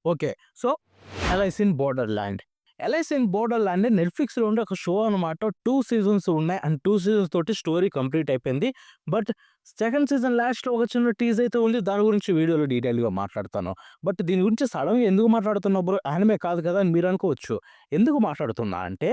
Okay. So, 'Alice in Borderland'. 'Alice in Borderland' నెట్‌ఫ్లిక్స్‌లో ఉండే ఒక షో అనమాట. 2 సీజన్స్ ఉన్నాయి. అండ్ 2 సీజన్స్ తోటి స్టోరీ కంప్లీట్ అయిపోయింది. బట్ సెకండ్ సీజన్ లాస్ట్‌లో ఒక చిన్న టీజ్ అయితే ఉంది. దాని గురించి వీడియోలో డీటెయిల్‌గా మాట్లాడతాను. బట్ దీని గురించి సడెన్‌గా ఎందుకు మాట్లాడుతున్నావు బ్రో? యానిమే కాదు కదా! అని మీరు అనుకోవచ్చు. ఎందుకు మాట్లాడుతున్నా అంటే,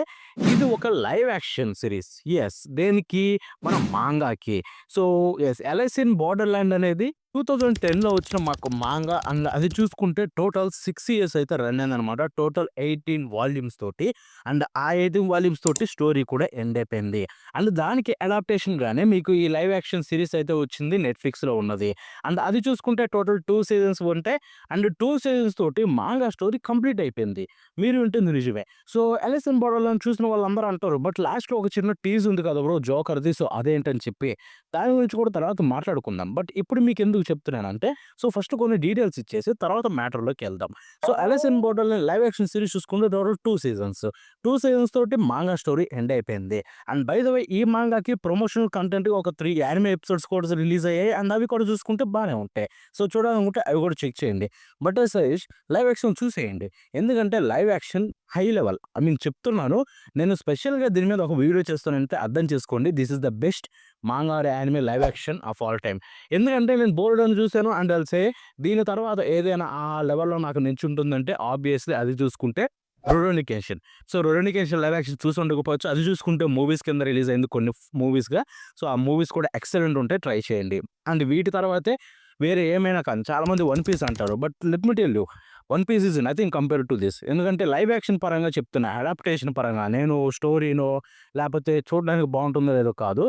ఇది ఒక లైవ్ యాక్షన్ సీరీస్. యెస్. దేనికి? మన మాంగాకి. So, yes. 'Alice in Borderland' అనేది 2010లో వచ్చిన మాకు మాంగా అండ్ అది చూసుకుంటే టోటల్ 6 ఇయర్స్ అయితే రన్ అయిందనమాట. టోటల్ 18 వాల్యూమ్స్ తోటి. అండ్ ఆ 18 వాల్యూమ్స్ తోటి స్టోరీ కూడా ఎండ్ అయిపోయింది. అండ్ దానికి అడాప్టేషన్‌గానే మీకు ఈ లైవ్ యాక్షన్ సీరీస్ అయితే వచ్చింది నెట్‌ఫ్లిక్స్‌లో ఉన్నది. అండ్ అది చూసుకుంటే టోటల్ 2 సీజన్స్ ఉంటాయి. అండ్ 2 సీజన్స్ తోటి మాంగా స్టోరీ కంప్లీట్ అయిపోయింది. మీరు వింటుంది నిజమే. సో, 'ఎలిస్ ఇన్ బోర్డర్‌ల్యాండ్' చూసిన వాళ్ళందరూ అంటారు. బట్ లాస్ట్‌లో ఒక చిన్న టీజ్ ఉంది కదా బ్రో! జోకర్‌ది. సో, అదేంటని చెప్పి దాని గురించి కూడా తర్వాత మాట్లాడుకుందాం. బట్ ఇప్పుడు మీకెందుకు చెప్తున్నానంటే, సో, ఫస్ట్ కొన్ని డీటెయిల్స్ ఇచ్చేసి తర్వాత మ్యాటర్‌లోకెళ్దాం. So, 'Alice in Borderland' live action series చూసుకుంటే టోటల్ 2 సీజన్స్. 2 సీజన్స్ తోటి మాంగా స్టోరీ ఎండ్ అయిపోయింది. అండ్ బై ద వే ఈ మాంగాకి ప్రమోషనల్ కంటెంట్‌గా ఒక 3 యానిమే ఎపిసోడ్స్ కూడా రిలీజ్ అయ్యాయి. అండ్ అవి కూడా చూసుకుంటే బానే ఉంటాయి. సో, చూడాలనుకుంటే అవి కూడా చెక్ చేయండి. బట్ సజెస్ట్ లైవ్ యాక్షన్ చూసేయండి. ఎందుకంటే live action high level. I mean చెప్తున్నాను. నేను స్పెషల్‌గా దీని మీద ఒక వీడియో చేస్తానంటే అర్థం చేసుకోండి. This is the best manga or anime live action of all time. ఎందుకంటే నేను 'బోరుడోని' చూసాను అండ్ ఐల్ సే దీని తర్వాత ఏదైనా ఆ లెవెల్‌లో నాకు నిల్చుంటుందంటే ఆబ్వియస్‌లీ అది చూసుకుంటే 'Rurouni Kenshin'. So, 'Rurouni Kenshin' live action చూసి ఉండకపోవచ్చు. అది చూసుకుంటే మూవీస్ కింద రిలీజ్ అయింది కొన్ని మూవీస్‌గా. సో, ఆ మూవీస్ కూడా ఎక్సలెంట్ ఉంటాయి. ట్రై చేయండి. అండ్ వీటి తర్వాతే వేరే ఏమైనా కానీ చాలామంది 'వన్ పీస్' అంటారు. But let me tell you 'One Piece' is nothing compared to this. ఎందుకంటే లైవ్ యాక్షన్ పరంగా చెప్తున్నా. అడాప్టేషన్ పరంగా నేను స్టోరీనో లేపోతే చూడడానికి బావుంటుందో లేదో కాదు.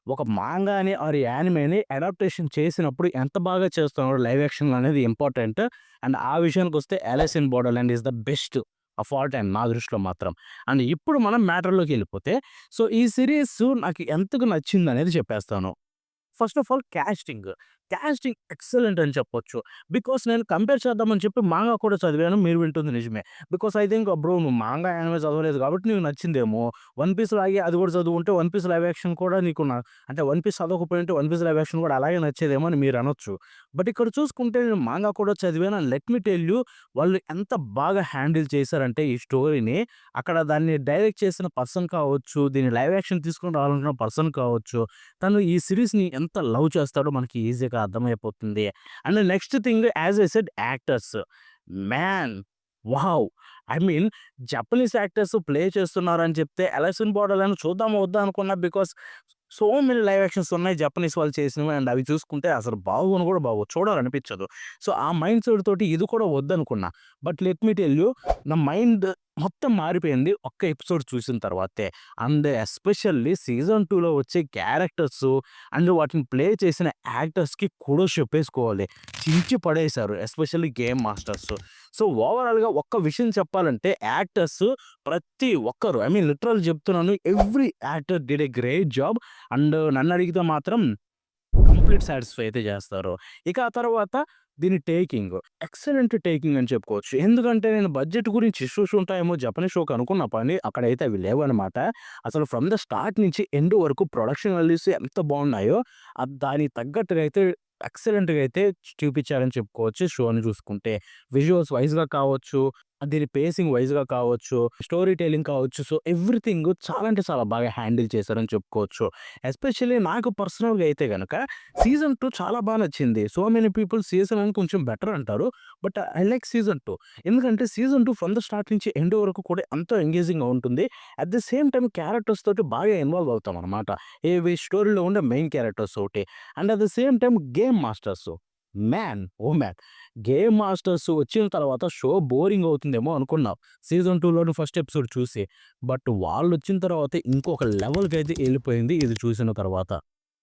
ఒక మాంగాని ఆర్ యానిమేని అడాప్టేషన్ చేసినప్పుడు ఎంత బాగా చేస్తున్నారో లైవ్ యాక్షన్‌లో అనేది ఇంపార్టెంట్. అండ్ ఆ విషయానికొస్తే 'Alice in Borderland' is the best of all time నా దృష్టిలో మాత్రం. అండ్ ఇప్పుడు మనం మ్యాటర్‌లోకెళ్ళిపోతే సో, ఈ సీరీస్ నాకు ఎంతకు నచ్చిందనేది చెప్పేస్తాను. First of all casting. Casting excellent అని చెప్పొచ్చు. బికాస్ నేను కంపేర్ చేద్దామని చెప్పి మాంగా కూడా చదివాను. మీరు వింటుంది నిజమే. బికాస్ ఐ థింక్ బ్రో నువ్వు మాంగా, యానిమే చదవలేదు కాబట్టి నీకు నచ్చిందేమో. 'వన్ పీస్' లాగే అది కూడా చదువుంటే 'వన్ పీస్' లైవ్ యాక్షన్ కూడా నీకు అంటే 'వన్ పీస్' చదవకపోయుంటే 'వన్ పీస్' లైవ్ యాక్షన్ కూడా అలాగే నచ్చేదేమో అని మీరు అనొచ్చు. బట్ ఇక్కడ చూసుకుంటే నేను మాంగా కూడా చదివాను. And let me tell you వాళ్ళు ఎంత బాగా హ్యాండిల్ చేశారంటే ఈ స్టోరీని అక్కడ దాన్ని డైరెక్ట్ చేసిన పర్సన్ కావచ్చు, దీన్ని లైవ్ యాక్షన్ తీసుకొని రావాలనుకున్న పర్సన్ కావచ్చు, తను ఈ సీరీస్‌ని ఎంత లవ్ చేస్తాడో మనకి ఈజీగా అర్థమైపోతుంది. And next thing as I said actors. Man! Wow! I mean Japanese actors play చేస్తున్నారని చెప్తే 'అలిస్ ఇన్ బోర్డర్‌ల్యాండ్' చూద్దామా వద్దా అనుకున్నా. Because so many live actions ఉన్నాయి జపనీస్ వాళ్ళు చేసినవి. అండ్ అవి చూసుకుంటే అసలు బాగోను కూడా బాగోవు. చూడాలనిపించదు. సో, ఆ మైండ్ సెట్ తోటి ఇది కూడా వద్దనుకున్నా. But let me tell you నా మైండ్ మొత్తం మారిపోయింది ఒక్క ఎపిసోడ్ చూసిన తర్వాతే. అండ్ ఎస్పెషల్లీ సీజన్ 2లో వచ్చే క్యారెక్టర్సు అండ్ వాటిని ప్లే చేసిన యాక్టర్స్‌కి కుడోస్ చెప్పేసుకోవాలి. చించి పడేశారు. Especially game masters. సో, ఓవరాల్‌గా ఒక్క విషయం చెప్పాలంటే యాక్టర్స్ ప్రతి ఒక్కరు ఐ మీన్ లిటరల్ చెప్తున్నాను. Every actor did a great job. And నన్నడిగితే మాత్రం కంప్లీట్ సాటిస్ఫై అయితే చేస్తారు. ఇక ఆ తర్వాత దీని టేకింగ్. ఎక్సలెంట్ టేకింగ్ అని చెప్పుకోవచ్చు. ఎందుకంటే నేను బడ్జెట్ గురించి ఇష్యూస్ ఉంటాయేమో జపనీస్ షోకి అనుకున్న పని అక్కడైతే అవి లేవనమాట. అసలు ఫ్రమ్ ద స్టార్ట్ నుంచి ఎండ్ వరకు ప్రొడక్షన్ వాల్యూస్ ఎంత బాగున్నాయో దానికి తగ్గట్టుగా అయితే ఎక్సలెంట్‌గా అయితే చూపించారని చెప్పుకోవచ్చు షోని చూసుకుంటే. విజువల్స్ వైస్‌గా కావచ్చు, దీని పేసింగ్ వైస్‌గా కావచ్చు, స్టోరీ టెల్లింగ్ కావచ్చు. సో, ఎవ్రీథింగ్ చాలా అంటే చాలా బాగా హ్యాండిల్ చేశారని చెప్పుకోవచ్చు. ఎస్పెషల్లీ నాకు పర్సనల్‌గా అయితే గనక సీజన్ 2 చాలా నచ్చింది. సో మెనీ పీపుల్ సీజన్ 1 కొంచెం బెటర్ అంటారు. But I like season 2. ఎందుకంటే సీజన్ 2 ఫ్రమ్ ద స్టార్ట్ నుంచి ఎండ్ వరకు కూడా ఎంతో ఎంగేజింగ్‌గా ఉంటుంది. At the same time characters తోటి బాగా ఇన్వాల్వ్ అవుతామనమాట. ఏవి స్టోరీలో ఉండే మెయిన్ క్యారెక్టర్స్ తోటి. And at the same time game masters. Man! Oh man! Game masters వచ్చిన తర్వాత షో బోరింగ్ అవుతుందేమో అనుకున్నాం. సీజన్ 2లోని ఫస్ట్ ఎపిసోడ్ చూసి. బట్ వాళ్ళొచ్చిన తర్వాత ఇంకొక లెవెల్‌కైతే ఎళ్ళిపోయింది ఇది చూసిన తర్వాత.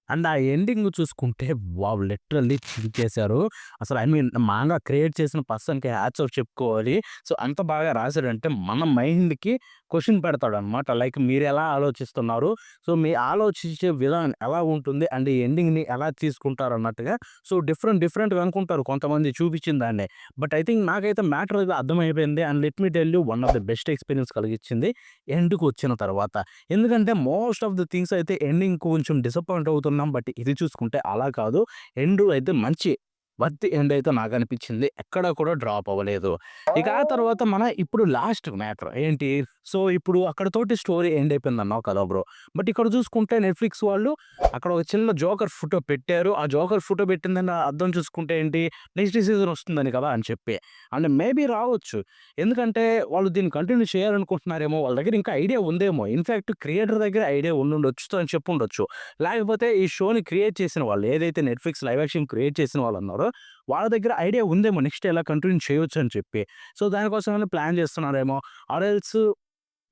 అండ్ ఆ ఎండింగ్ చూసుకుంటే వావ్! లిటరల్లీ చింపేశారు. అసలు ఐ మీన్ మాంగా క్రియేట్ చేసిన పర్సన్‌కి హ్యాట్స్ ఆఫ్ చెప్పుకోవాలి. సో, అంత బాగా రాసాడంటే మన మైండ్‌కి క్వెషన్ పెడతాడనమాట. లైక్ మీరెలా ఆలోచిస్తున్నారు? సో, మీ ఆలోచించే విధానం ఎలా ఉంటుంది? అండ్ ఈ ఎండింగ్‌ని ఎలా తీసుకుంటారన్నట్టుగా సో, డిఫరెంట్‌గా అనుకుంటారు కొంతమంది చూపించిన దాన్నే. బట్ ఐ థింక్ నాకైతే మ్యాటర్ అయితే అర్థమైపోయింది. And let me tell you one of the best experience కలిగించింది ఎండ్‌కొచ్చిన తర్వాత. ఎందుకంటే మోస్ట్ ఆఫ్ ది థింగ్స్ అయితే ఎండింగ్ కొంచెం డిసప్పాయింట్ అవుతున్నాం. బట్ ఇది చూసుకుంటే అలా కాదు. ఎండ్ అయితే మంచి వర్త్ ఎండ్ అయితే నాకనిపించింది. ఎక్కడ కూడా డ్రాప్ అవ్వలేదు. ఇక ఆ తర్వాత ఇప్పుడు లాస్ట్ మ్యాటర్ ఏంటి? సో, ఇప్పుడు అక్కడితోటి స్టోరీ ఎండ్ అయిపోయిందన్నావు కదా బ్రో! బట్ ఇక్కడ చూసుకుంటే నెట్‌ఫ్లిక్స్ వాళ్ళు అక్కడ ఒక చిన్న జోకర్ ఫోటో పెట్టారు. ఆ జోకర్ ఫోటో పెట్టిందని అర్థం చూసుకుంటే ఏంటి? నెక్స్ట్ సీజన్ వస్తుందని కదా అని చెప్పి. అండ్ మేబీ రావచ్చు. ఎందుకంటే వాళ్ళు దీన్ని కంటిన్యూ చేయాలనుకుంటున్నారేమో! వాళ్ళ దగ్గర ఇంకా ఐడియా ఉందేమో! ఇన్‌ఫాక్ట్ క్రియేటర్ దగ్గర ఐడియా ఉండుండొచ్చు అని చెప్పుండొచ్చు. లేకపోతే ఈ షోని క్రియేట్ చేసిన వాళ్ళు ఏదైతే నెట్‌ఫ్లిక్స్ లైవ్ యాక్షన్ క్రియేట్ చేసిన వాళ్ళున్నారో వాళ్ళ దగ్గర ఐడియా ఉందేమో నెక్స్ట్ ఎలా కంటిన్యూ చేయొచ్చు అని చెప్పి. సో, దానికోసమని ప్లాన్ చేస్తున్నారేమో ఆర్ ఎల్స్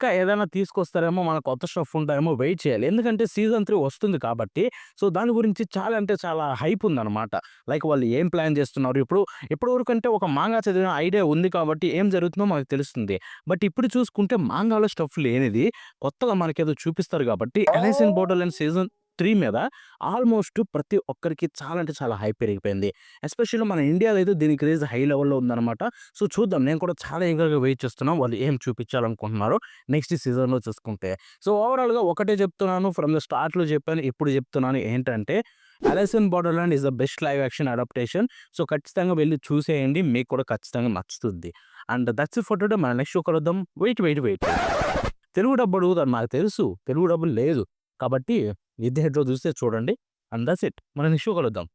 ఇంకా ఏదైనా తీసుకొస్తారేమో మన కొత్త స్టఫ్ ఉంటేమో వెయిట్ చేయాలి. ఎందుకంటే సీజన్ 3 వస్తుంది కాబట్టి సో, దాని గురించి చాలా అంటే చాలా హైప్ ఉందనమాట. లైక్ వాళ్ళు ఏం ప్లాన్ చేస్తున్నారు? ఇప్పటివరకంటే ఒక మాంగా చదివిన ఐడియా ఉంది కాబట్టి ఏం జరుగుతుందో మనకు తెలుస్తుంది. బట్ ఇప్పుడు చూసుకుంటే మాంగాలో స్టఫ్ లేనిది కొత్తగా మనకేదో చూపిస్తారు కాబట్టి 'ఎలైస్ ఇన్ బోర్డర్‌లాండ్' సీజన్ 3 మీద ఆల్మోస్ట్ ప్రతి ఒక్కరికి చాలా అంటే చాలా హైప్ పెరిగిపోయింది. ఎస్పెషల్లీ మన ఇండియాలో అయితే దీని క్రేజ్ హై లెవెల్‌లో ఉందనమాట. సో, చూద్దాం. నేను కూడా చాలా ఈగర్‌గా వెయిట్ చేస్తున్నా. వాళ్ళు ఏం చూపించాలనుకుంటున్నారో నెక్స్ట్ సీజన్‌లో చూసుకుంటే. సో, ఓవరాల్‌గా ఒకటే చెప్తున్నాను. ఫ్రమ్ ద స్టార్ట్‌లో చెప్పాను. ఇప్పుడు చెప్తున్నాను ఏంటంటే 'Alice in Borderland' is the best live action adaptation. So, ఖచ్చితంగా వెళ్లి చూసేయండి. మీకు కూడా ఖచ్చితంగా నచ్చుతుంది. And that's it for today. మన నెక్స్ట్ షో కలుద్దాం. వెయిట్. తెలుగు డబ్ అడుగుతారు నాకు తెలుసు. తెలుగు డబ్ లేదు. కాబట్టి ఇద్దరిలో చూస్తే చూడండి. And that's it. మనం నెక్స్ట్ షో కలుద్దాం.